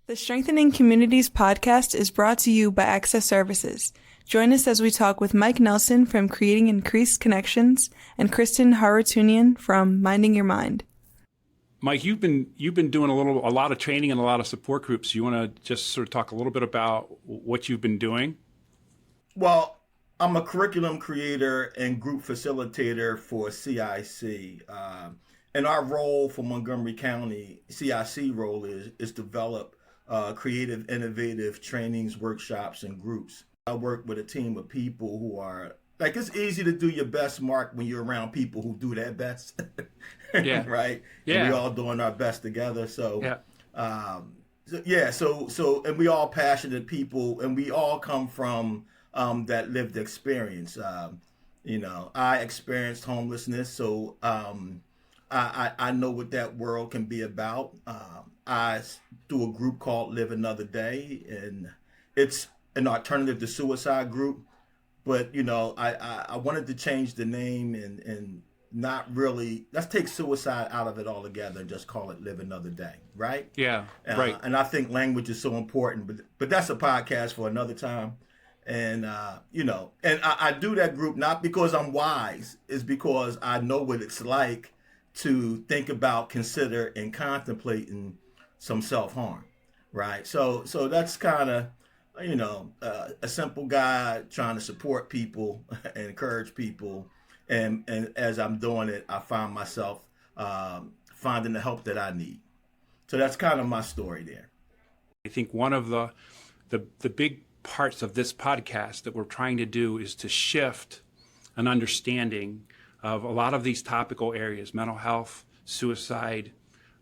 The Strengthening Communities podcast is brought to you by Access Services. Join us as we talk with Mike Nelson from Creating Increased Connections and Kristen Harootunian from Minding Your Mind. Mike, you've been doing a lot of training and a lot of support groups. You want to just sort of talk a little bit about what you've been doing? Well, I'm a curriculum creator and group facilitator for CIC. And our role for Montgomery County, CIC role is develop creative, innovative trainings, workshops, and groups. I work with a team of people who are, like, it's easy to do your best, Mark, when you're around people who do their best. Yeah. Right? Yeah. And we all doing our best together. So, yeah. So, and we all passionate people, and we all come from that lived experience. I experienced homelessness, so I know what that world can be about. I do a group called Live Another Day, and it's an alternative to suicide group. But, I wanted to change the name and not really, let's take suicide out of it altogether and just call it Live Another Day, right? Yeah, right. And I think language is so important, but that's a podcast for another time. And, and I do that group not because I'm wise, it's because I know what it's like to think about, consider, and contemplating some self-harm, right? So that's kind of, a simple guy trying to support people and encourage people. And as I'm doing it, I find myself finding the help that I need. So that's kind of my story there. I think one of the big parts of this podcast that we're trying to do is to shift an understanding of a lot of these topical areas: mental health, suicide,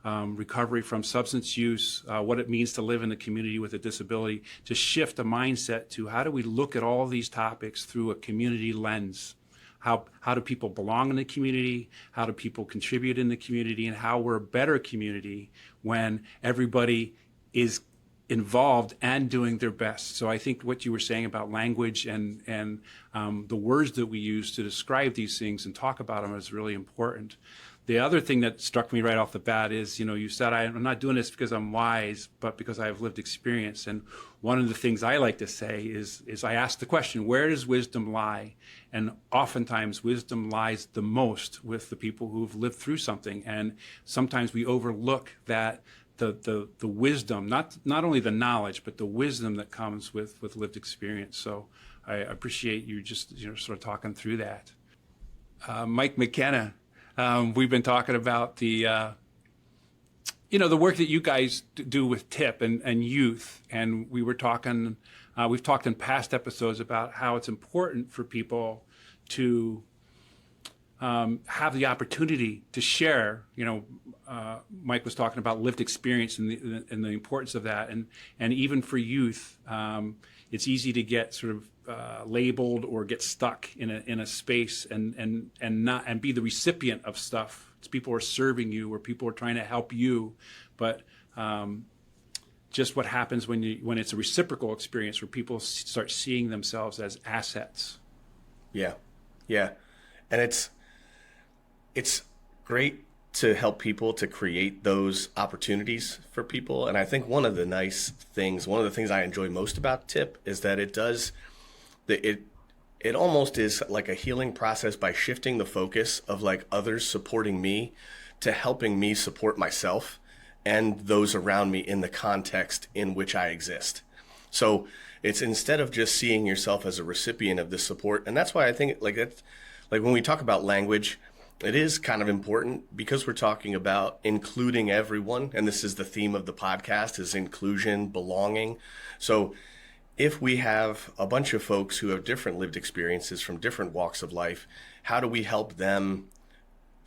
recovery from substance use, what it means to live in the community with a disability, to shift a mindset to how do we look at all these topics through a community lens? How do people belong in the community? How do people contribute in the community? And how we're a better community when everybody is involved and doing their best. So I think what you were saying about language and the words that we use to describe these things and talk about them is really important. The other thing that struck me right off the bat is, you said, I'm not doing this because I'm wise, but because I have lived experience. And one of the things I like to say is I ask the question, where does wisdom lie? And oftentimes wisdom lies the most with the people who've lived through something. And sometimes we overlook that the wisdom, not only the knowledge, but the wisdom that comes with lived experience. So I appreciate you just sort of talking through that. Mike McKenna, we've been talking about the work that you guys do with TIP and youth, and we've talked in past episodes about how it's important for people to have the opportunity to share. Mike was talking about lived experience and the importance of that, and even for youth, it's easy to get sort of labeled or get stuck in a space and be the recipient of stuff. It's people are serving you or people are trying to help you, but just what happens when it's a reciprocal experience where people start seeing themselves as assets. Yeah, and it's great to help people to create those opportunities for people. And I think one of the things I enjoy most about TIP is that it almost is like a healing process by shifting the focus of like others supporting me to helping me support myself and those around me in the context in which I exist. So it's instead of just seeing yourself as a recipient of this support. And that's why I think like when we talk about language, it is kind of important because we're talking about including everyone. And this is the theme of the podcast, is inclusion, belonging. So if we have a bunch of folks who have different lived experiences from different walks of life, how do we help them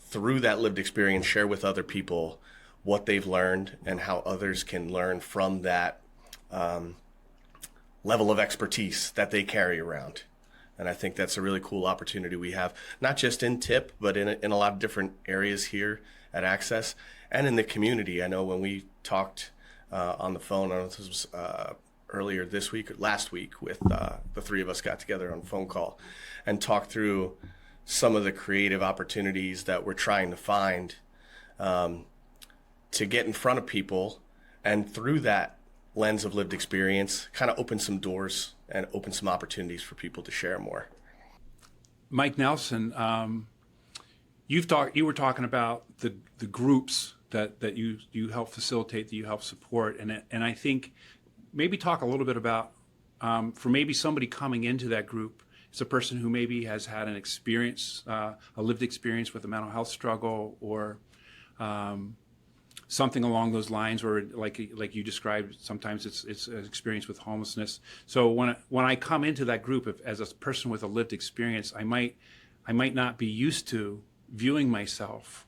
through that lived experience share with other people what they've learned and how others can learn from that level of expertise that they carry around? And I think that's a really cool opportunity we have, not just in TIP, but in a lot of different areas here at Access and in the community. I know when we talked on the phone, I don't know if this was earlier this week or last week, with the three of us got together on a phone call and talked through some of the creative opportunities that we're trying to find to get in front of people, and through that lens of lived experience kind of open some doors and open some opportunities for people to share more. Mike Nelson, you were talking about the groups that you help facilitate, that you help support, and I think maybe talk a little bit about for maybe somebody coming into that group. It's a person who maybe has had an experience, a lived experience with a mental health struggle, or something along those lines, or like you described, sometimes it's an experience with homelessness. So when I come into that group as a person with a lived experience, I might not be used to viewing myself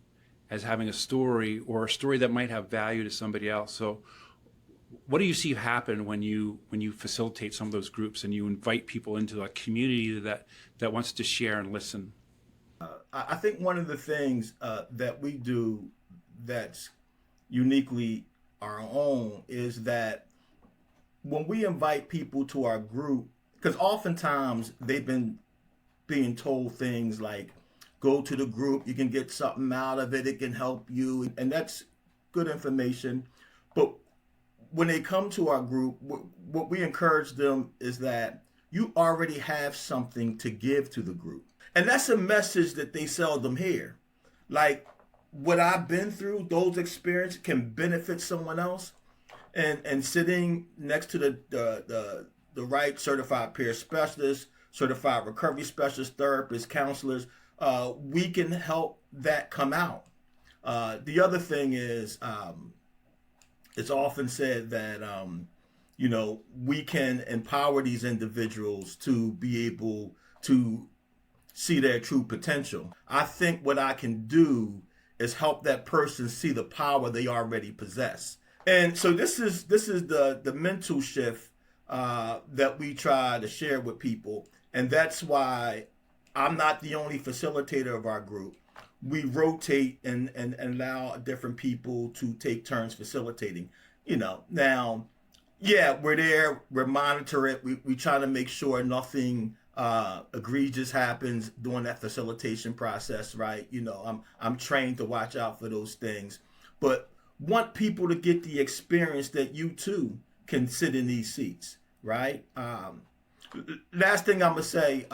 as having a story, or a story that might have value to somebody else. So what do you see happen when you facilitate some of those groups and you invite people into a community that wants to share and listen? I think one of the things that we do that's uniquely our own is that when we invite people to our group, because oftentimes they've been being told things like, go to the group, you can get something out of it, it can help you, and that's good information. But when they come to our group, what we encourage them is that you already have something to give to the group. And that's a message that they seldom hear. Like, what I've been through, those experiences can benefit someone else. And sitting next to the right certified peer specialists, certified recovery specialists, therapists, counselors, we can help that come out. The other thing is, it's often said that, we can empower these individuals to be able to see their true potential. I think what I can do is help that person see the power they already possess. And so this is the mental shift that we try to share with people. And that's why I'm not the only facilitator of our group. We rotate and allow different people to take turns facilitating. Now, yeah, we're there, we're monitor it, we try to make sure nothing egregious happens during that facilitation process, right? I'm trained to watch out for those things, but want people to get the experience that you too can sit in these seats, right? Last thing I'm gonna say,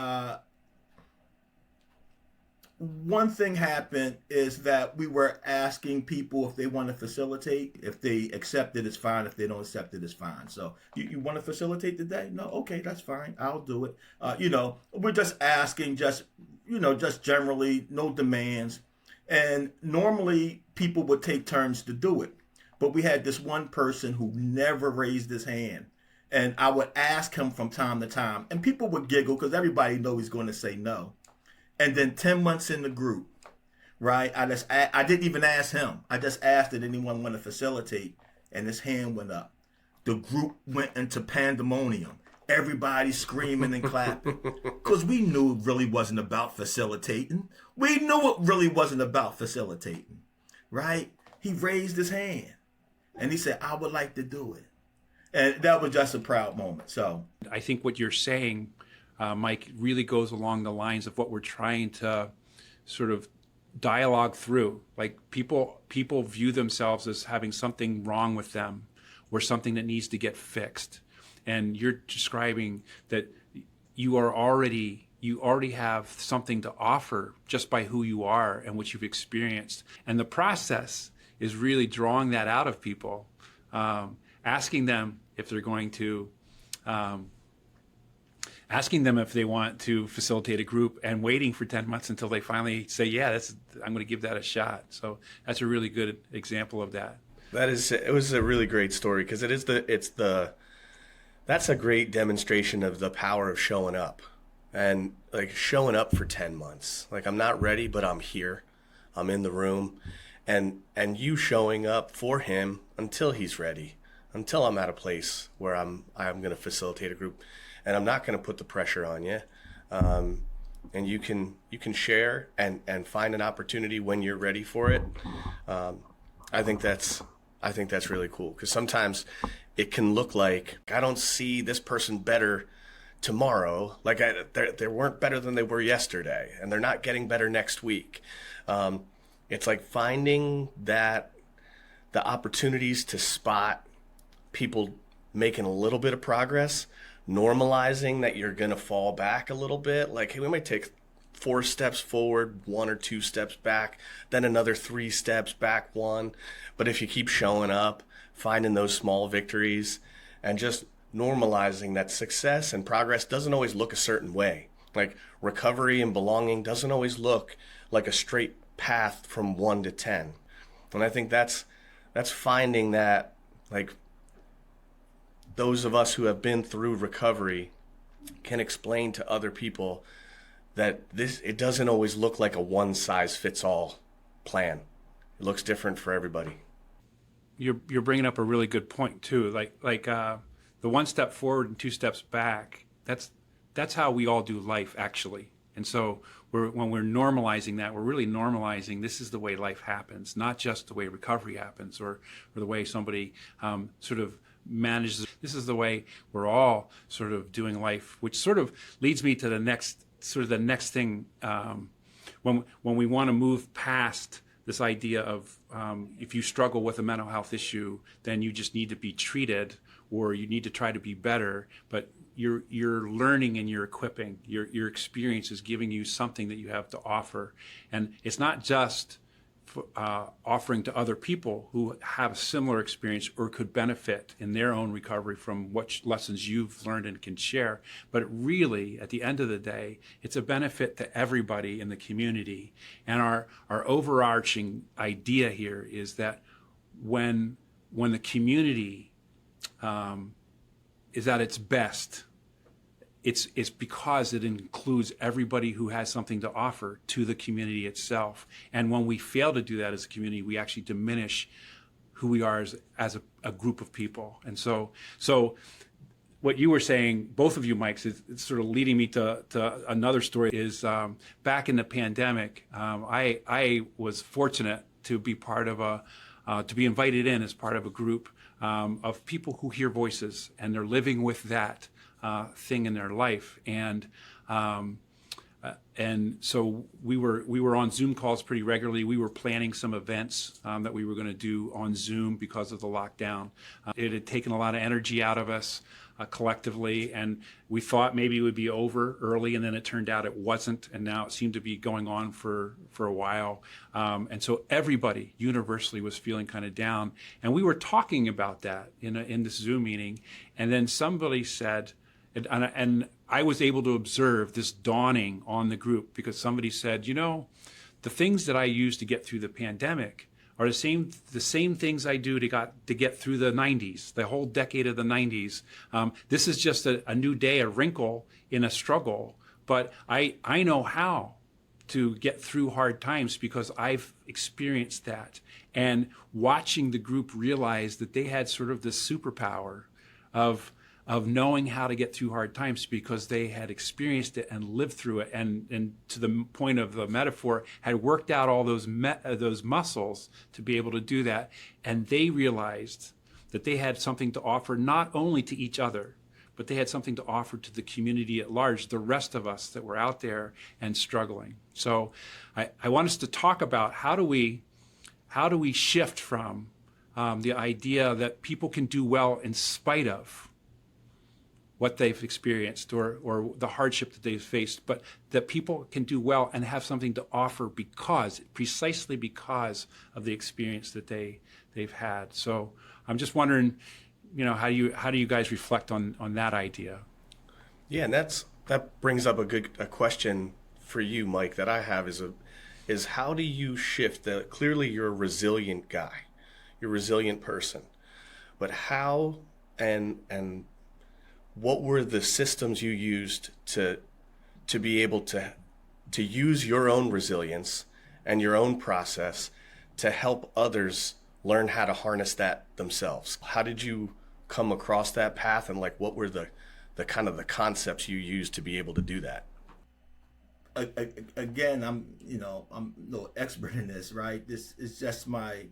one thing happened is that we were asking people if they want to facilitate. If they accept it, it's fine. If they don't accept it, it's fine. So you want to facilitate today? No, okay, that's fine. I'll do it. We're just asking, just generally, no demands. And normally people would take turns to do it. But we had this one person who never raised his hand. And I would ask him from time to time. And people would giggle because everybody knows he's going to say no. And then 10 months in the group, right? I didn't even ask him. I just asked, did anyone want to facilitate? And his hand went up. The group went into pandemonium. Everybody screaming and clapping. Because we knew it really wasn't about facilitating. We knew it really wasn't about facilitating, right? He raised his hand. And he said, I would like to do it. And that was just a proud moment. So I think what you're saying, Mike, really goes along the lines of what we're trying to sort of dialogue through. Like people view themselves as having something wrong with them or something that needs to get fixed. And you're describing that you already have something to offer just by who you are and what you've experienced. And the process is really drawing that out of people, asking them if they're going to asking them if they want to facilitate a group and waiting for 10 months until they finally say, yeah, I'm going to give that a shot. So that's a really good example of that. It was a really great story because that's a great demonstration of the power of showing up and like showing up for 10 months. Like I'm not ready, but I'm here. I'm in the room and you showing up for him until he's ready, until I'm at a place where I'm going to facilitate a group. And I'm not going to put the pressure on you. And you can share and find an opportunity when you're ready for it. I think that's really cool because sometimes it can look like I don't see this person better tomorrow. Like they weren't better than they were yesterday, and they're not getting better next week. It's like finding the opportunities to spot people making a little bit of progress, normalizing that you're going to fall back a little bit. Like, hey, we might take 4 steps forward, 1 or 2 steps back, then another 3 steps back, 1. But if you keep showing up, finding those small victories, and just normalizing that success and progress doesn't always look a certain way. Like, recovery and belonging doesn't always look like a straight path from 1 to 10. And I think that's finding that, like, those of us who have been through recovery can explain to other people that it doesn't always look like a one-size-fits-all plan. It looks different for everybody. You're bringing up a really good point too. Like the 1 step forward and 2 steps back. That's how we all do life, actually. And so when we're normalizing that, we're really normalizing this is the way life happens, not just the way recovery happens or the way somebody sort of manages. This is the way we're all sort of doing life, which sort of leads me to the next thing. When we want to move past this idea of if you struggle with a mental health issue, then you just need to be treated or you need to try to be better. But you're learning and you're equipping. Your experience is giving you something that you have to offer. And it's not just offering to other people who have a similar experience or could benefit in their own recovery from what lessons you've learned and can share. But really, at the end of the day, it's a benefit to everybody in the community. And our overarching idea here is that when the community is at its best, it's because it includes everybody who has something to offer to the community itself. And when we fail to do that as a community, we actually diminish who we are as a group of people. And so what you were saying, both of you, Mike, is sort of leading me to another story. Is back in the pandemic, I was fortunate to be part of to be invited in as part of a group of people who hear voices, and they're living with that thing in their life. And so we were on Zoom calls pretty regularly. We were planning some events that we were going to do on Zoom because of the lockdown. It had taken a lot of energy out of us collectively, and we thought maybe it would be over early, and then it turned out it wasn't, and now it seemed to be going on for a while. And so everybody universally was feeling kind of down, and we were talking about that in this Zoom meeting, and then somebody said, and I was able to observe this dawning on the group, because somebody said, the things that I used to get through the pandemic are the same things I do to get through the 90s, the whole decade of the 90s. This is just a new day, a wrinkle in a struggle, but I know how to get through hard times because I've experienced that. And watching the group realize that they had sort of this superpower of knowing how to get through hard times because they had experienced it and lived through it, and to the point of the metaphor, had worked out all those muscles to be able to do that. And they realized that they had something to offer not only to each other, but they had something to offer to the community at large, the rest of us that were out there and struggling. So I want us to talk about how do we shift from the idea that people can do well in spite of what they've experienced or the hardship that they've faced, but that people can do well and have something to offer precisely because of the experience that they've had. So I'm just wondering, how do you guys reflect on that idea? Yeah, and that brings up a question for you, Mike, that I have is how do you shift clearly you're a resilient guy, you're a resilient person, but how and what were the systems you used to be able to use your own resilience and your own process to help others learn how to harness that themselves? How did you come across that path, and what were the kind of the concepts you used to be able to do that? Again, I'm no expert in this, right? This is just my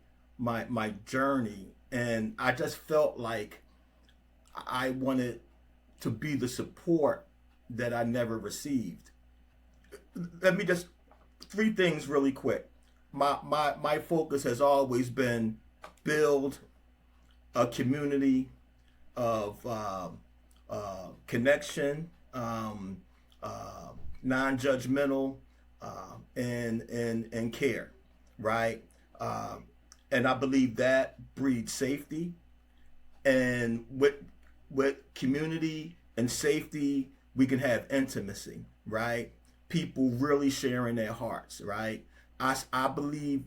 journey, and I just felt like I wanted to be the support that I never received. Let me just 3 things really quick. My focus has always been build a community of connection, non-judgmental, and care, right? And I believe that breeds safety, and with community and safety, we can have intimacy, right? People really sharing their hearts, right? I believe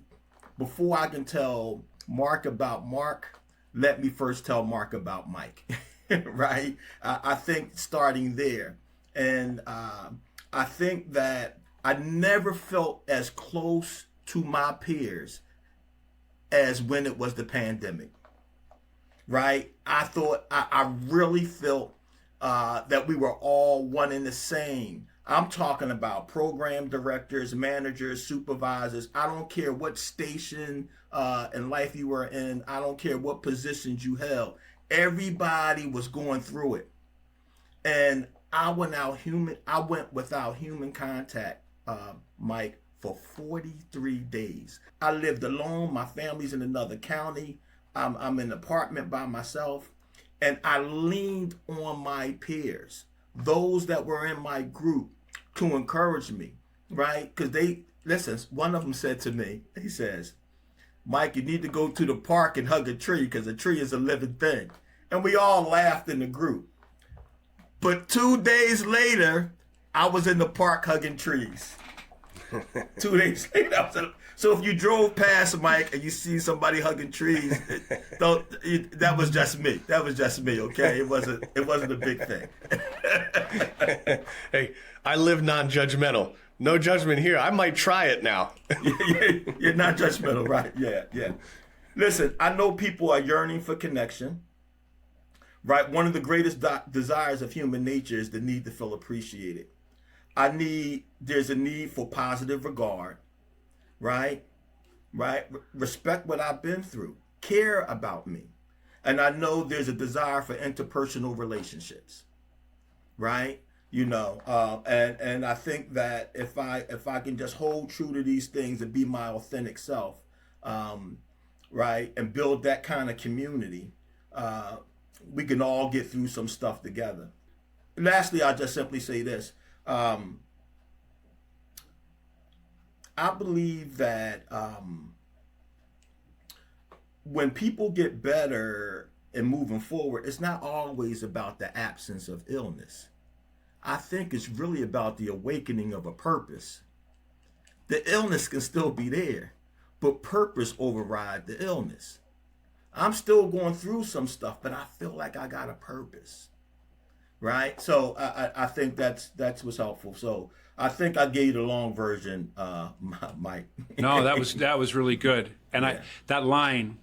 before I can tell Mark about Mark, let me first tell Mark about Mike, right? I think starting there. And I think that I never felt as close to my peers as when it was the pandemic, right? I thought, I really felt that we were all one and the same. I'm talking about program directors, managers, supervisors. I don't care what station in life you were in. I don't care what positions you held. Everybody was going through it. And I went without human contact, Mike, for 43 days. I lived alone. My family's in another county. I'm in an apartment by myself. And I leaned on my peers, those that were in my group, to encourage me, right? Because one of them said to me, he says, Mike, you need to go to the park and hug a tree because a tree is a living thing. And we all laughed in the group. But 2 days later, I was in the park hugging trees. 2 days later. So if you drove past, Mike, and you see somebody hugging trees, that was just me. That was just me, okay? It wasn't a big thing. Hey, I live non-judgmental. No judgment here. I might try it now. You're non-judgmental, right? Yeah. Listen, I know people are yearning for connection, right? One of the greatest desires of human nature is the need to feel appreciated. There's a need for positive regard, right? Respect what I've been through. Care about me. And I know there's a desire for interpersonal relationships, right? And I think that if I can just hold true to these things and be my authentic self, right, and build that kind of community, we can all get through some stuff together. Lastly, I'll just simply say this. I believe that when people get better and moving forward, it's not always about the absence of illness. I think it's really about the awakening of a purpose. The illness can still be there, but purpose override the illness. I'm still going through some stuff, but I feel like I got a purpose, right? So I think that's what's helpful. So I think I gave you the long version, Mike. No, that was really good. And Yeah. that line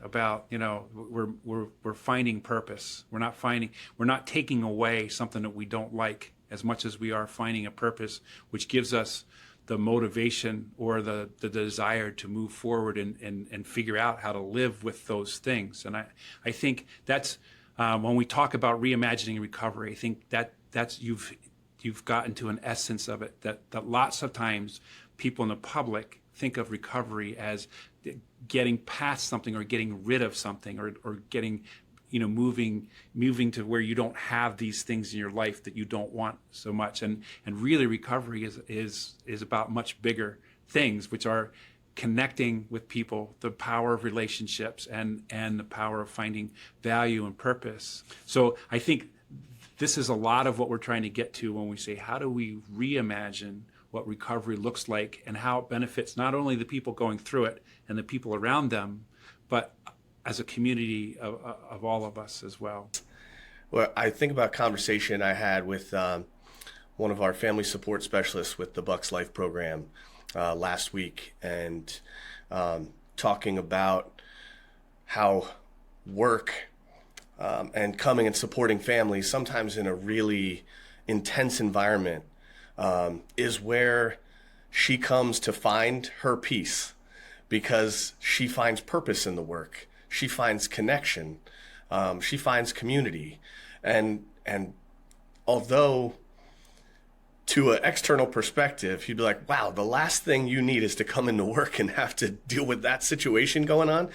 about, we're finding purpose. We're not taking away something that we don't like as much as we are finding a purpose, which gives us the motivation or the desire to move forward and figure out how to live with those things. And I think that's when we talk about reimagining recovery, I think that's you've gotten to an essence of it, that lots of times people in the public think of recovery as getting past something or getting rid of something or getting, moving to where you don't have these things in your life that you don't want so much. And really recovery is about much bigger things, which are connecting with people, the power of relationships and the power of finding value and purpose. So I think this is a lot of what we're trying to get to when we say, how do we reimagine what recovery looks like and how it benefits not only the people going through it and the people around them, but as a community of all of us as well. Well, I think about a conversation I had with one of our family support specialists with the Bucks Life program last week, and talking about how work and coming and supporting families, sometimes in a really intense environment, is where she comes to find her peace, because she finds purpose in the work. She finds connection. She finds community. And although to an external perspective, you'd be like, wow, the last thing you need is to come into work and have to deal with that situation going on.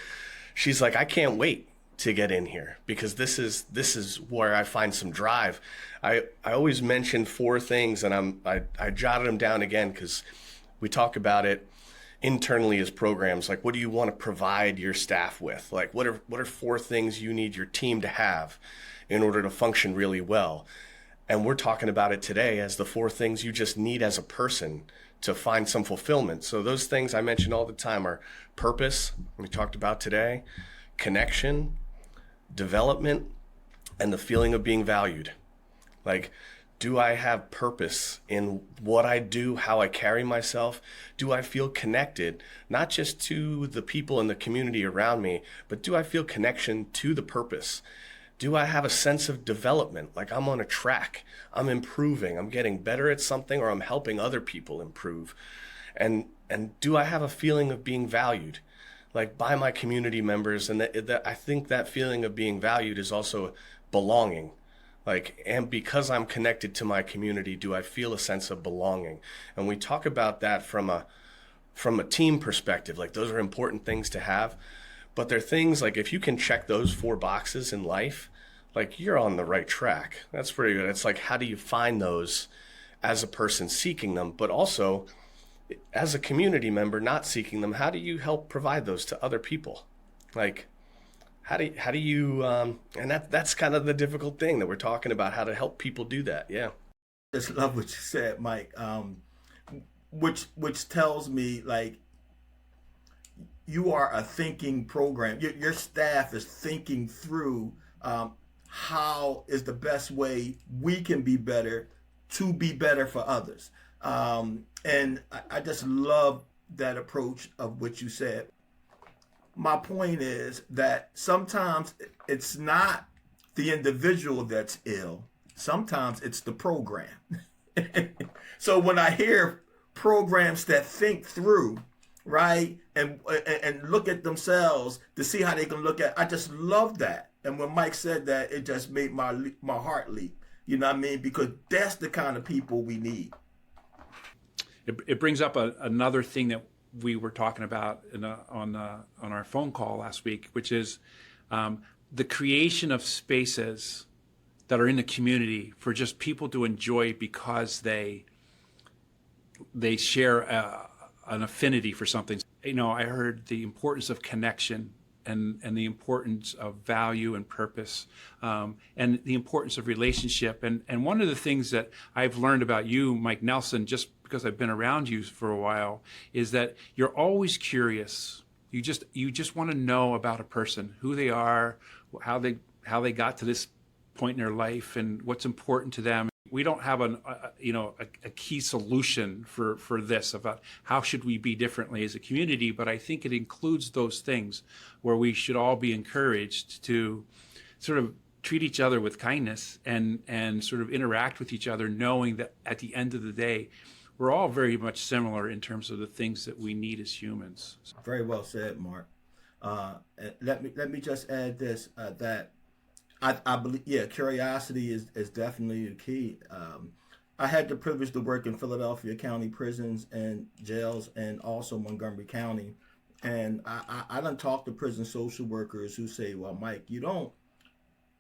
She's like, I can't wait to get in here, because this is where I find some drive. I always mention 4 things, and I jotted them down again because we talk about it internally as programs. Like, what do you want to provide your staff with? Like, what are 4 things you need your team to have in order to function really well? And we're talking about it today as the 4 things you just need as a person to find some fulfillment. So those things I mention all the time are purpose, we talked about today, connection, development, and the feeling of being valued. Like, do I have purpose in what I do, how I carry myself? Do I feel connected, not just to the people in the community around me, but do I feel connection to the purpose? Do I have a sense of development? Like, I'm on a track, I'm improving, I'm getting better at something, or I'm helping other people improve. And do I have a feeling of being valued, like by my community members? And that I think that feeling of being valued is also belonging. Like, and because I'm connected to my community, do I feel a sense of belonging? And we talk about that from a team perspective. Like, those are important things to have. But they're things like, if you can check those 4 boxes in life, like, you're on the right track. That's pretty good. It's like, how do you find those as a person seeking them, but also as a community member not seeking them? How do you help provide those to other people? Like, how do you and that's kind of the difficult thing that we're talking about, how to help people do that. Yeah. Just love what you said, Mike. Which tells me, like, you are a thinking program. Your staff is thinking through how is the best way we can be better to be better for others. And I just love that approach of what you said. My point is that sometimes it's not the individual that's ill. Sometimes it's the program. So when I hear programs that think through, right, and look at themselves to see how they can look at, I just love that. And when Mike said that, it just made my heart leap. You know what I mean? Because that's the kind of people we need. It brings up another thing that we were talking about on our phone call last week, which is the creation of spaces that are in the community for just people to enjoy because they share an affinity for something. You know, I heard the importance of connection and the importance of value and purpose, and the importance of relationship. And one of the things that I've learned about you, Mike Nelson, just because I've been around you for a while, is that you're always curious. You just want to know about a person, who they are, how they got to this point in their life, and what's important to them. We don't have a key solution for this about how should we be differently as a community, but I think it includes those things where we should all be encouraged to sort of treat each other with kindness and sort of interact with each other, knowing that at the end of the day, we're all very much similar in terms of the things that we need as humans. Very well said, Mark. Let me just add this, that I believe, yeah, curiosity is definitely the key. I had the privilege to work in Philadelphia County prisons and jails, and also Montgomery County. And I done talked to prison social workers who say, well, Mike, you don't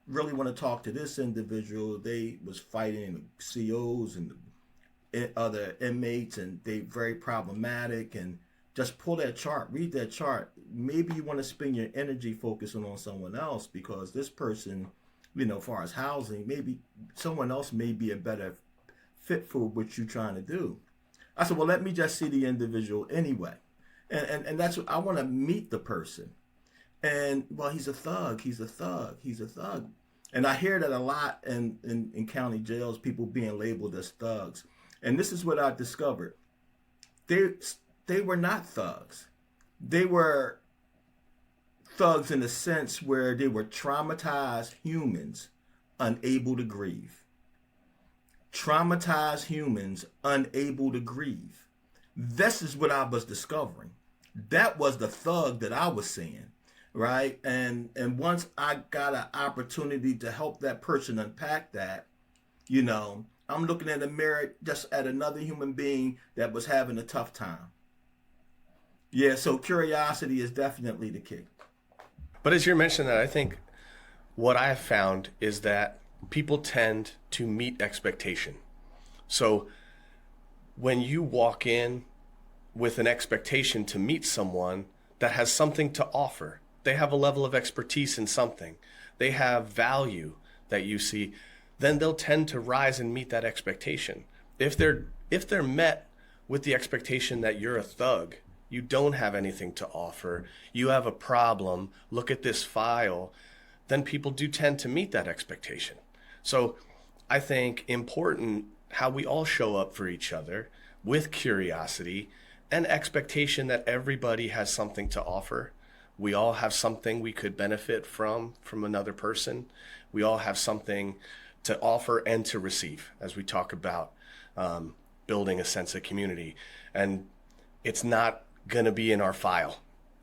really want to talk to this individual. They was fighting COs and other inmates, and they very problematic. And just pull that chart, read that chart. Maybe you want to spend your energy focusing on someone else, because this person, you know, as far as housing, maybe someone else may be a better fit for what you're trying to do. I said, well, let me just see the individual anyway. And that's what I want to meet the person. And, well, he's a thug. And I hear that a lot in county jails, people being labeled as thugs. And this is what I discovered. They were not thugs. They were thugs in the sense where they were traumatized humans unable to grieve. Traumatized humans unable to grieve. This is what I was discovering. That was the thug that I was seeing, right? And once I got an opportunity to help that person unpack that, you know, I'm looking in the mirror just at another human being that was having a tough time. Yeah, so curiosity is definitely the key. But as you're mentioning that, I think what I have found is that people tend to meet expectation. So when you walk in with an expectation to meet someone that has something to offer, they have a level of expertise in something, they have value that you see, then they'll tend to rise and meet that expectation. If they're met with the expectation that you're a thug, you don't have anything to offer, you have a problem, look at this file, then people do tend to meet that expectation. So I think important how we all show up for each other with curiosity and expectation that everybody has something to offer. We all have something we could benefit from another person. We all have something to offer and to receive as we talk about building a sense of community. And it's not going to be in our file.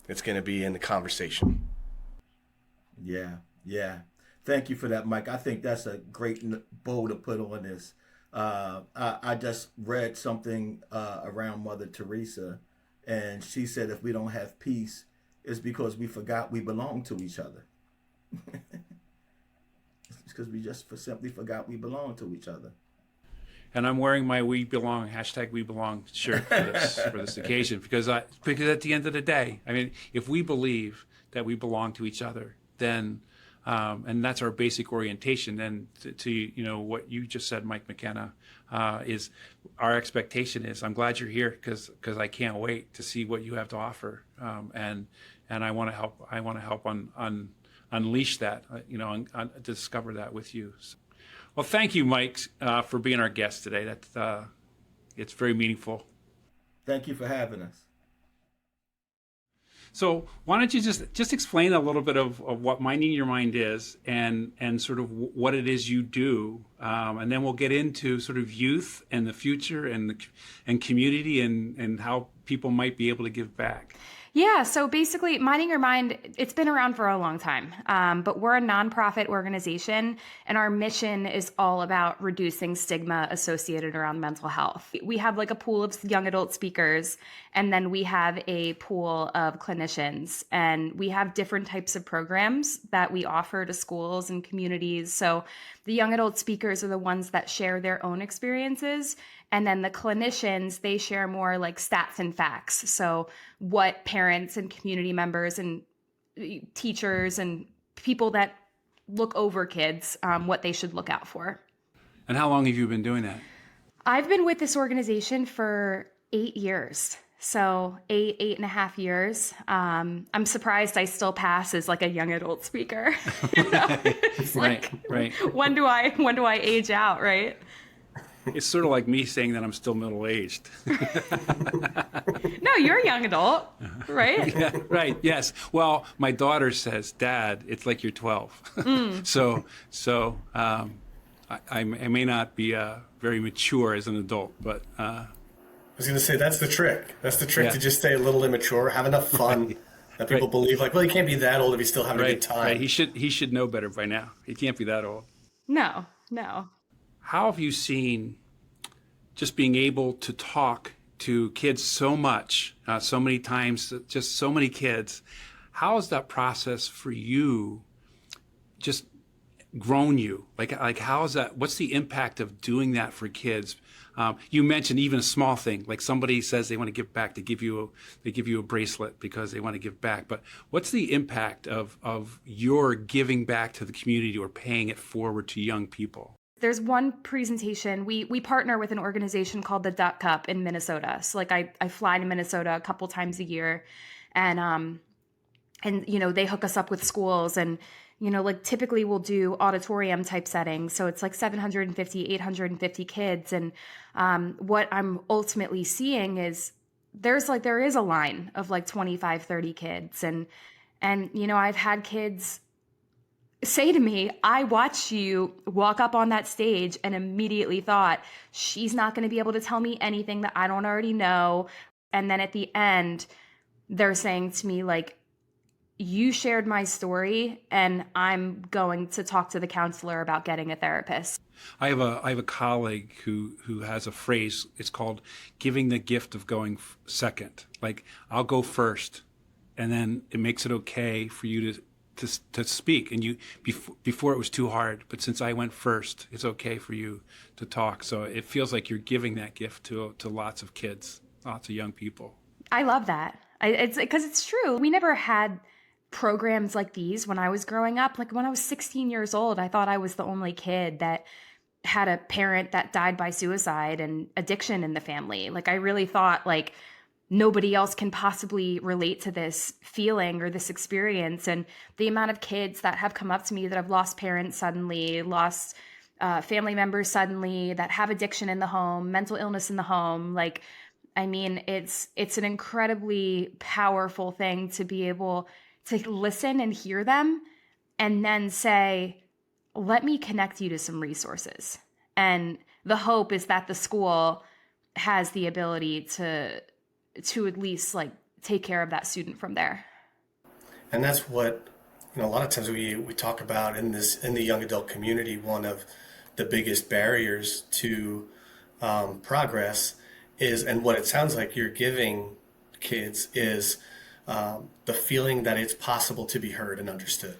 It's going to be in the conversation. Yeah. Thank you for that, Mike. I think that's a great bow to put on this. I just read something around Mother Teresa, and she said if we don't have peace, it's because we forgot we belong to each other. It's because we just simply forgot we belong to each other. And I'm wearing my "We Belong" #We Belong shirt for this occasion because at the end of the day, I mean, if we believe that we belong to each other, then and that's our basic orientation. Then to what you just said, Mike McKenna, is our expectation is I'm glad you're here because I can't wait to see what you have to offer, and I want to help. I want to help unleash that, to discover that with you. So, well, thank you, Mike, for being our guest today. That's it's very meaningful. Thank you for having us. So why don't you just explain a little bit of what Minding Your Mind is and sort of what it is you do, and then we'll get into sort of youth and the future and community and how people might be able to give back. Yeah, so basically, Minding Your Mind, it's been around for a long time, but we're a nonprofit organization, and our mission is all about reducing stigma associated around mental health. We have like a pool of young adult speakers, and then we have a pool of clinicians, and we have different types of programs that we offer to schools and communities. So the young adult speakers are the ones that share their own experiences. And then the clinicians, they share more like stats and facts. So what parents and community members and teachers and people that look over kids, what they should look out for. And how long have you been doing that? I've been with this organization for 8 years. So 8.5 years. I'm surprised I still pass as like a young adult speaker. It's right. When do I age out, right? It's sort of like me saying that I'm still middle-aged. No, you're a young adult, right? Yeah, right, yes. Well, my daughter says, Dad, it's like you're 12. So I may not be very mature as an adult, but... I was going to say, that's the trick. That's the trick, to just stay a little immature, have enough fun that people believe, like, well, he can't be that old if he's still having a good time. Right. He should know better by now. He can't be that old. No. How have you seen just being able to talk to kids so much, so many times, just so many kids? How has that process for you just grown you? Like how is that? What's the impact of doing that for kids? You mentioned even a small thing, like somebody says they want to give back, they give you a bracelet because they want to give back. But what's the impact of your giving back to the community or paying it forward to young people? There's one presentation. We partner with an organization called the Duck Cup in Minnesota. So like I fly to Minnesota a couple times a year, and they hook us up with schools, and like typically we'll do auditorium type settings. So it's like 750, 850 kids. And what I'm ultimately seeing is there is a line of like 25, 30 kids. And I've had kids say to me, I watched you walk up on that stage and immediately thought, she's not going to be able to tell me anything that I don't already know. And then at the end, they're saying to me, like, you shared my story and I'm going to talk to the counselor about getting a therapist. I have a colleague who has a phrase. It's called giving the gift of going second. Like, I'll go first, and then it makes it okay for you to speak, and before it was too hard, but since I went first, it's okay for you to talk. So it feels like you're giving that gift to lots of kids, lots of young people. I love that. It's because it's true. We never had programs like these when I was growing up. Like when I was 16 years old, I thought I was the only kid that had a parent that died by suicide and addiction in the family. Like I really thought like nobody else can possibly relate to this feeling or this experience. And the amount of kids that have come up to me that have lost parents suddenly, lost family members suddenly, that have addiction in the home, mental illness in the home. Like, I mean, it's an incredibly powerful thing to be able to listen and hear them and then say, let me connect you to some resources. And the hope is that the school has the ability to at least like take care of that student from there. And that's what, a lot of times we talk about in the young adult community. One of the biggest barriers to progress is, and what it sounds like you're giving kids is the feeling that it's possible to be heard and understood.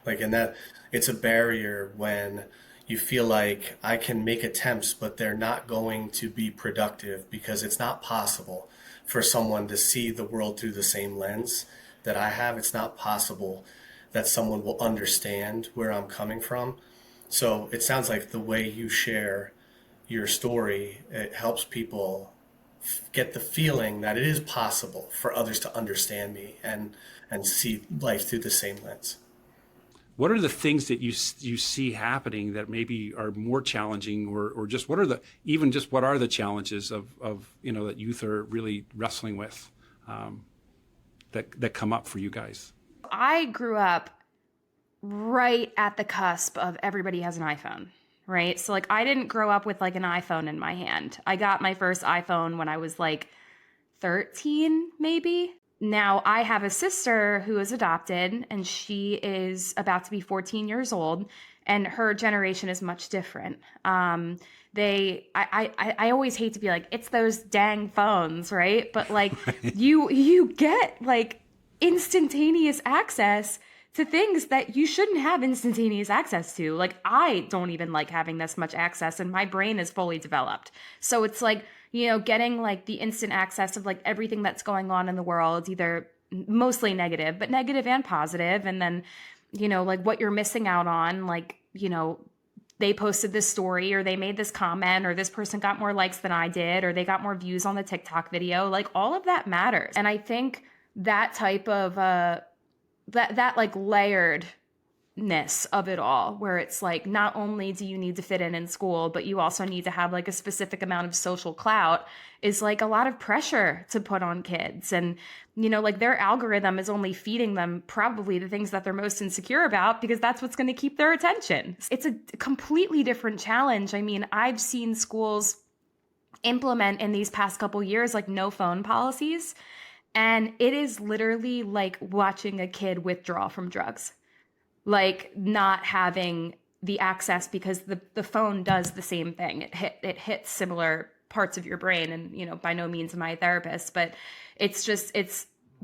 Like, and that it's a barrier when you feel like I can make attempts, but they're not going to be productive because it's not possible for someone to see the world through the same lens that I have. It's not possible that someone will understand where I'm coming from. So it sounds like the way you share your story, it helps people get the feeling that it is possible for others to understand me and see life through the same lens. What are the things that you see happening that maybe are more challenging, or just what are the challenges of that youth are really wrestling with that come up for you guys? I grew up right at the cusp of everybody has an iPhone, right? So like I didn't grow up with like an iPhone in my hand. I got my first iPhone when I was like 13, maybe. Now, I have a sister who is adopted, and she is about to be 14 years old, and her generation is much different. I always hate to be like, it's those dang phones, right? But like, you get like instantaneous access to things that you shouldn't have instantaneous access to. Like, I don't even like having this much access, and my brain is fully developed. So it's like, getting like the instant access of like everything that's going on in the world, either mostly negative, but negative and positive. And then, like what you're missing out on, like, they posted this story or they made this comment or this person got more likes than I did, or they got more views on the TikTok video. Like all of that matters. And I think that type of, that like layeredness of it all, where it's like, not only do you need to fit in school, but you also need to have like a specific amount of social clout, is like a lot of pressure to put on kids. And, like their algorithm is only feeding them probably the things that they're most insecure about, because that's what's going to keep their attention. It's a completely different challenge. I mean, I've seen schools implement in these past couple years, like no phone policies. And it is literally like watching a kid withdraw from drugs. Like not having the access, because the phone does the same thing. It hits similar parts of your brain. And, by no means am I a therapist, but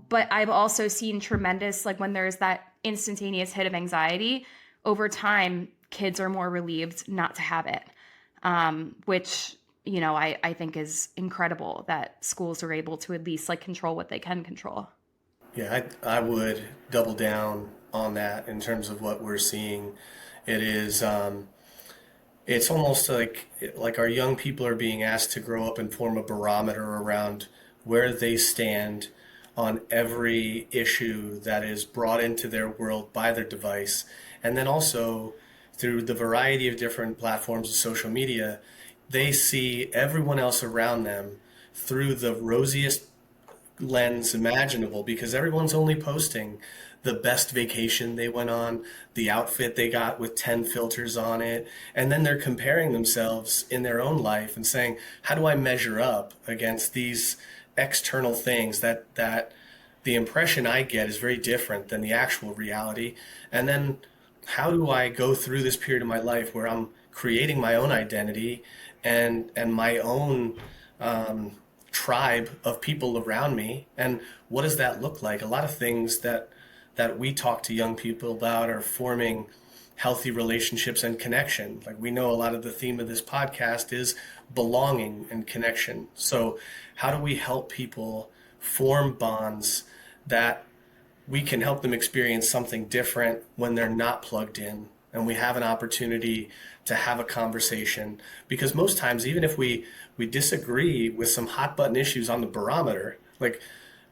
but I've also seen tremendous, like when there's that instantaneous hit of anxiety, over time, kids are more relieved not to have it, which, I think is incredible that schools are able to at least like control what they can control. Yeah, I would double down on that in terms of what we're seeing. It is, it's almost like our young people are being asked to grow up and form a barometer around where they stand on every issue that is brought into their world by their device. And then also through the variety of different platforms of social media, they see everyone else around them through the rosiest lens imaginable, because everyone's only posting the best vacation they went on, the outfit they got with 10 filters on it, and then they're comparing themselves in their own life and saying, how do I measure up against these external things that the impression I get is very different than the actual reality? And then how do I go through this period of my life where I'm creating my own identity and my own tribe of people around me, and what does that look like? A lot of things that that we talk to young people about are forming healthy relationships and connection. Like, we know a lot of the theme of this podcast is belonging and connection. So how do we help people form bonds that we can help them experience something different when they're not plugged in, and we have an opportunity to have a conversation? Because most times, even if we disagree with some hot button issues on the barometer, like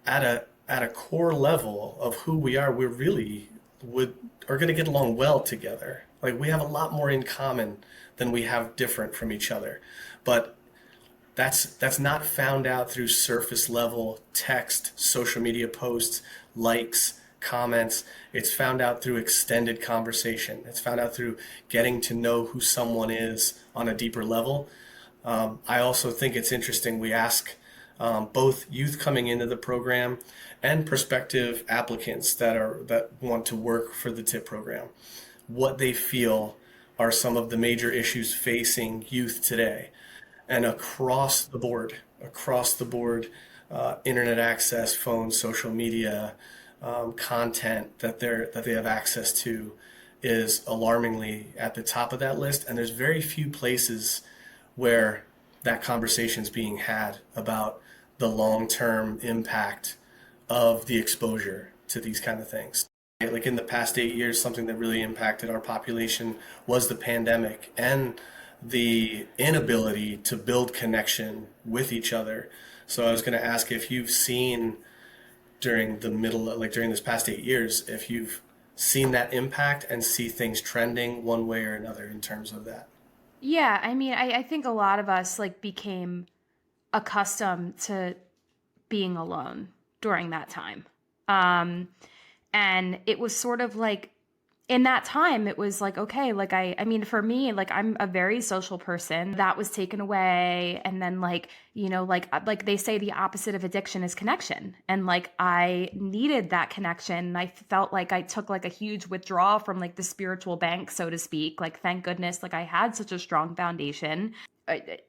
at a core level of who we are, we really are going to get along well together. Like, we have a lot more in common than we have different from each other. But that's not found out through surface level text, social media posts, likes, comments. It's found out through extended conversation. It's found out through getting to know who someone is on a deeper level. I also think it's interesting, we ask both youth coming into the program and prospective applicants that want to work for the TIP program, what they feel are some of the major issues facing youth today. And across the board, internet access, phones, social media, content that they have access to is alarmingly at the top of that list. And there's very few places where that conversation is being had about the long-term impact of the exposure to these kind of things. Like, in the past 8 years, something that really impacted our population was the pandemic and the inability to build connection with each other. So I was going to ask if you've seen during this past 8 years, if you've seen that impact and see things trending one way or another in terms of that. Yeah, I mean, I think a lot of us like became accustomed to being alone during that time. And it was sort of like, in that time, it was like, okay, like I mean, for me, like, I'm a very social person. That was taken away. And then, like, you know, like they say the opposite of addiction is connection. And like, I needed that connection. I felt like I took like a huge withdrawal from like the spiritual bank, so to speak. Like, thank goodness, like I had such a strong foundation.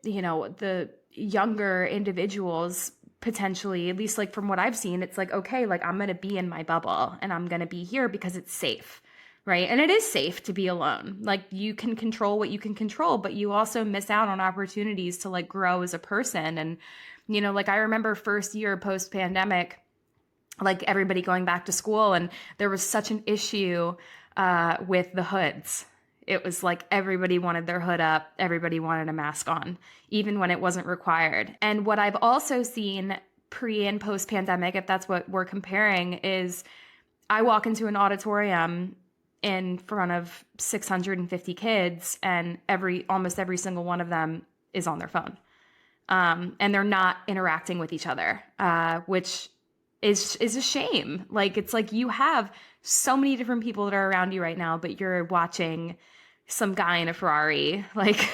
You know, the younger individuals potentially, at least like from what I've seen, it's like, okay, like I'm going to be in my bubble and I'm going to be here because it's safe. Right. And it is safe to be alone. Like, you can control what you can control, but you also miss out on opportunities to like grow as a person. And, you know, like I remember first year post pandemic, like everybody going back to school, and there was such an issue with the hoods. It was like everybody wanted their hood up. Everybody wanted a mask on, even when it wasn't required. And what I've also seen pre and post pandemic, if that's what we're comparing, is I walk into an auditorium in front of 650 kids, and almost every single one of them is on their phone. And they're not interacting with each other, which is a shame. Like, it's like you have so many different people that are around you right now, but you're watching some guy in a Ferrari. Like,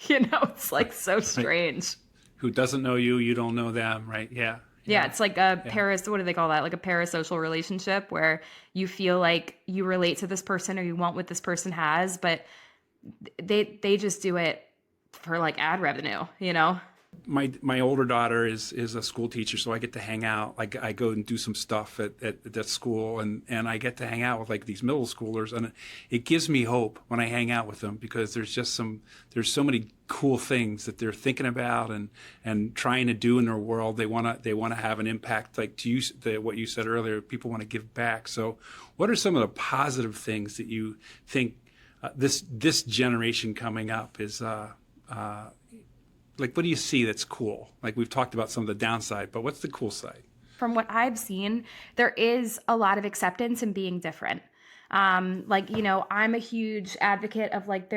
you know, it's like so strange. Who doesn't know you, you don't know them, right? Yeah. Yeah, it's like a what do they call that? Like a parasocial relationship where you feel like you relate to this person or you want what this person has, but they just do it for like ad revenue, you know? My older daughter is a school teacher, so I get to hang out. Like, I go and do some stuff at that school, and I get to hang out with like these middle schoolers, and it gives me hope when I hang out with them, because there's so many cool things that they're thinking about and trying to do in their world. They want to have an impact, like what you said earlier. People want to give back. So what are some of the positive things that you think this generation coming up is like, what do you see that's cool? Like, we've talked about some of the downside, but what's the cool side? From what I've seen, there is a lot of acceptance in being different. Like, you know, I'm a huge advocate of like,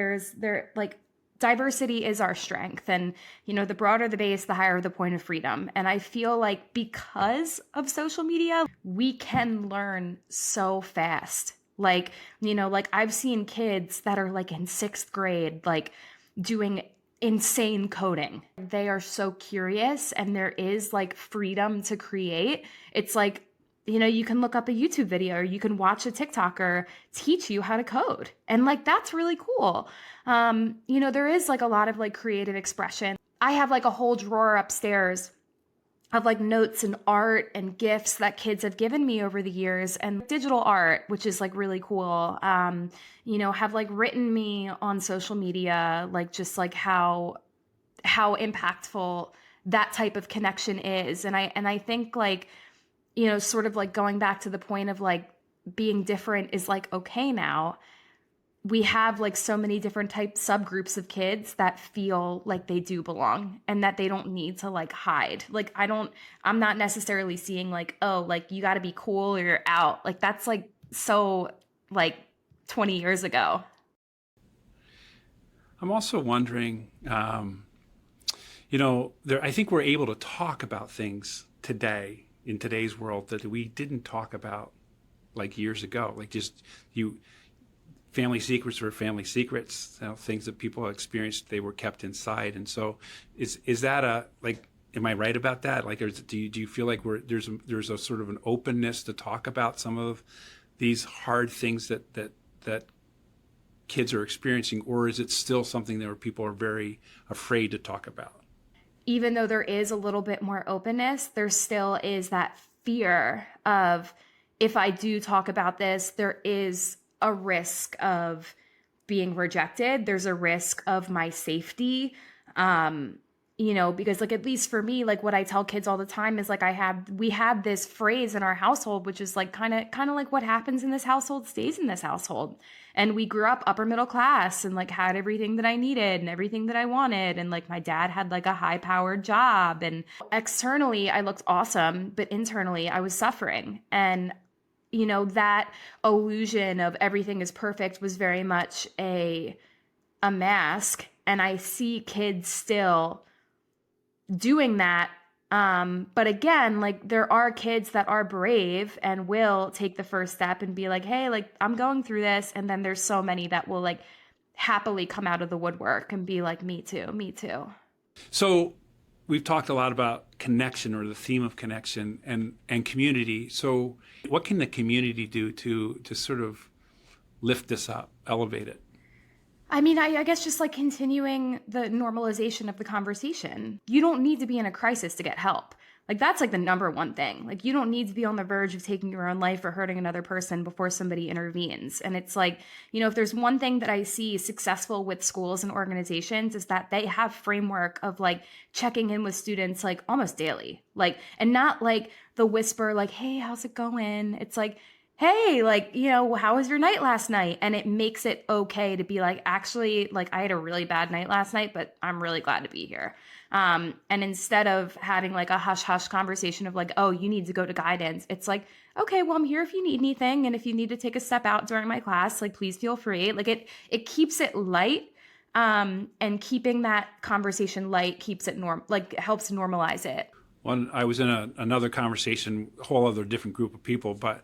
diversity is our strength. And, you know, the broader the base, the higher the point of freedom. And I feel like because of social media, we can learn so fast. Like, you know, like I've seen kids that are like in 6th grade, like doing insane coding. They are so curious, and there is like freedom to create. It's like, you know, you can look up a YouTube video or you can watch a TikToker teach you how to code. And like, that's really cool. You know, there is like a lot of like creative expression. I have like a whole drawer upstairs of like notes and art and gifts that kids have given me over the years, and digital art, which is like really cool. Have like written me on social media, like just like how impactful that type of connection is. And I think like, sort of like going back to the point of like being different is like okay now. We have like so many different subgroups of kids that feel like they do belong and that they don't need to like hide. Like I'm not necessarily seeing like, oh, like you got to be cool or you're out. Like that's like so like 20 years ago. I'm also wondering, I think we're able to talk about things today in today's world that we didn't talk about like years ago. Like family secrets were family secrets, things that people experienced, they were kept inside. And so is that am I right about that? Like, do you feel like there's a sort of an openness to talk about some of these hard things that kids are experiencing, or is it still something that people are very afraid to talk about? Even though there is a little bit more openness, there still is that fear of, if I do talk about this, there is a risk of being rejected. There's a risk of my safety. Because like, at least for me, like what I tell kids all the time is like, we had this phrase in our household, which is like kind of like what happens in this household stays in this household. And we grew up upper middle class and like had everything that I needed and everything that I wanted. And like my dad had like a high powered job, and externally I looked awesome, but internally I was suffering. And that illusion of everything is perfect was very much a mask. And I see kids still doing that. But again, like there are kids that are brave and will take the first step and be like, hey, like I'm going through this. And then there's so many that will like happily come out of the woodwork and be like, me too. So we've talked a lot about connection, or the theme of connection and community. So what can the community do to sort of lift this up, elevate it? I mean, I guess just like continuing the normalization of the conversation. You don't need to be in a crisis to get help. Like that's like the number one thing. Like you don't need to be on the verge of taking your own life or hurting another person before somebody intervenes. And it's like, if there's one thing that I see successful with schools and organizations is that they have framework of like checking in with students like almost daily. Like, and not like the whisper like, hey, how's it going? It's like, hey, like, how was your night last night? And it makes it okay to be like, actually, like I had a really bad night last night, but I'm really glad to be here. And instead of having like a hush hush conversation of like, oh, you need to go to guidance, it's like, okay, well, I'm here if you need anything. And if you need to take a step out during my class, like, please feel free. Like it keeps it light. And keeping that conversation light keeps it helps normalize it. Well, I was in another conversation, a whole other different group of people, but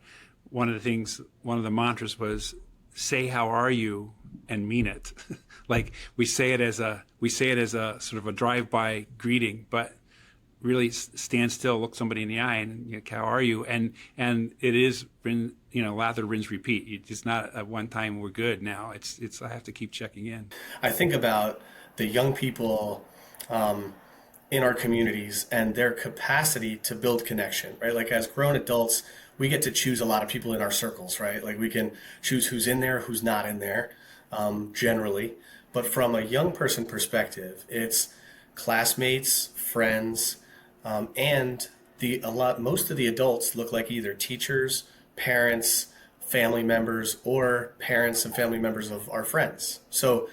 one of the mantras was, say how are you and mean it. Like we say it as a sort of a drive-by greeting, but really stand still, look somebody in the eye, and how are you? And it is, lather, rinse, repeat. It's not a one time we're good now. It's I have to keep checking in. I think about the young people in our communities and their capacity to build connection, right? Like as grown adults, we get to choose a lot of people in our circles, right? Like we can choose who's in there, who's not in there, generally. But from a young person perspective, it's classmates, friends, and most of the adults look like either teachers, parents, family members, or parents and family members of our friends. So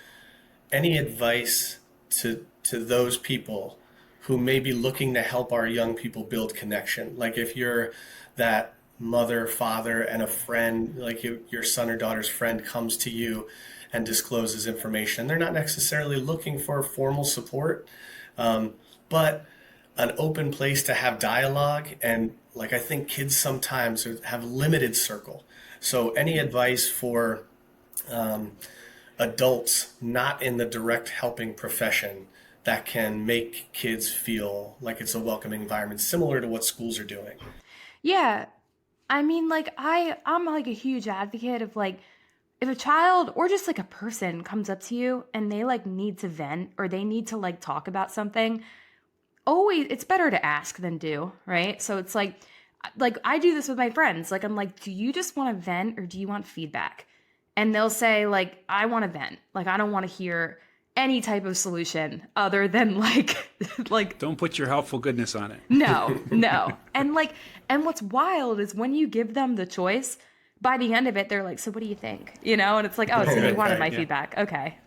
any advice to those people who may be looking to help our young people build connection? Like if you're that mother, father, and a friend, like your son or daughter's friend comes to you and discloses information, they're not necessarily looking for formal support, but an open place to have dialogue. And like I think kids sometimes have limited circle. So any advice for adults not in the direct helping profession that can make kids feel like it's a welcoming environment, similar to what schools are doing? Yeah. I mean, like I'm like a huge advocate of like, if a child or just like a person comes up to you and they like need to vent or they need to like talk about something, always, it's better to ask than do, right? So it's like I do this with my friends. Like, I'm like, do you just want to vent or do you want feedback? And they'll say, like, I want to vent. Like, I don't want to hear any type of solution other than like Don't put your helpful goodness on it. no. And what's wild is when you give them the choice, by the end of it, they're like, so what do you think? And it's like, oh, so you wanted my feedback. Okay.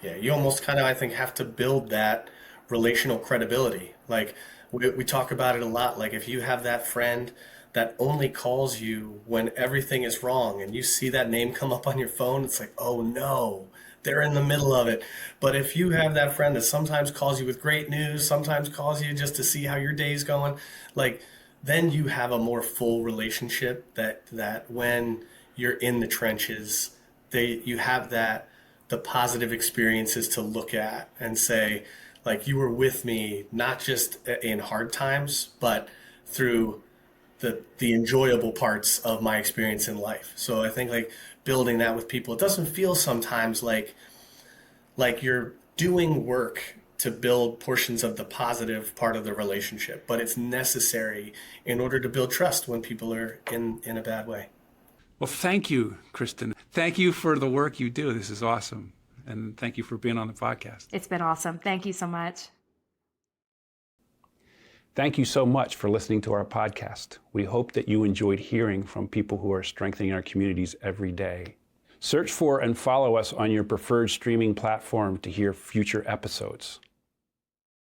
Yeah, you almost kind of, I think, have to build that relational credibility. Like, we talk about it a lot. Like, if you have that friend that only calls you when everything is wrong and you see that name come up on your phone, it's like, oh no, they're in the middle of it. But if you have that friend that sometimes calls you with great news, sometimes calls you just to see how your day's going, like, then you have a more full relationship that when you're in the trenches, you have the positive experiences to look at and say, like, you were with me, not just in hard times, but through the enjoyable parts of my experience in life. So I think, like, building that with people, it doesn't feel sometimes like you're doing work to build portions of the positive part of the relationship, but it's necessary in order to build trust when people are in a bad way. Well, thank you, Kristen. Thank you for the work you do. This is awesome. And thank you for being on the podcast. It's been awesome. Thank you so much. Thank you so much for listening to our podcast. We hope that you enjoyed hearing from people who are strengthening our communities every day. Search for and follow us on your preferred streaming platform to hear future episodes.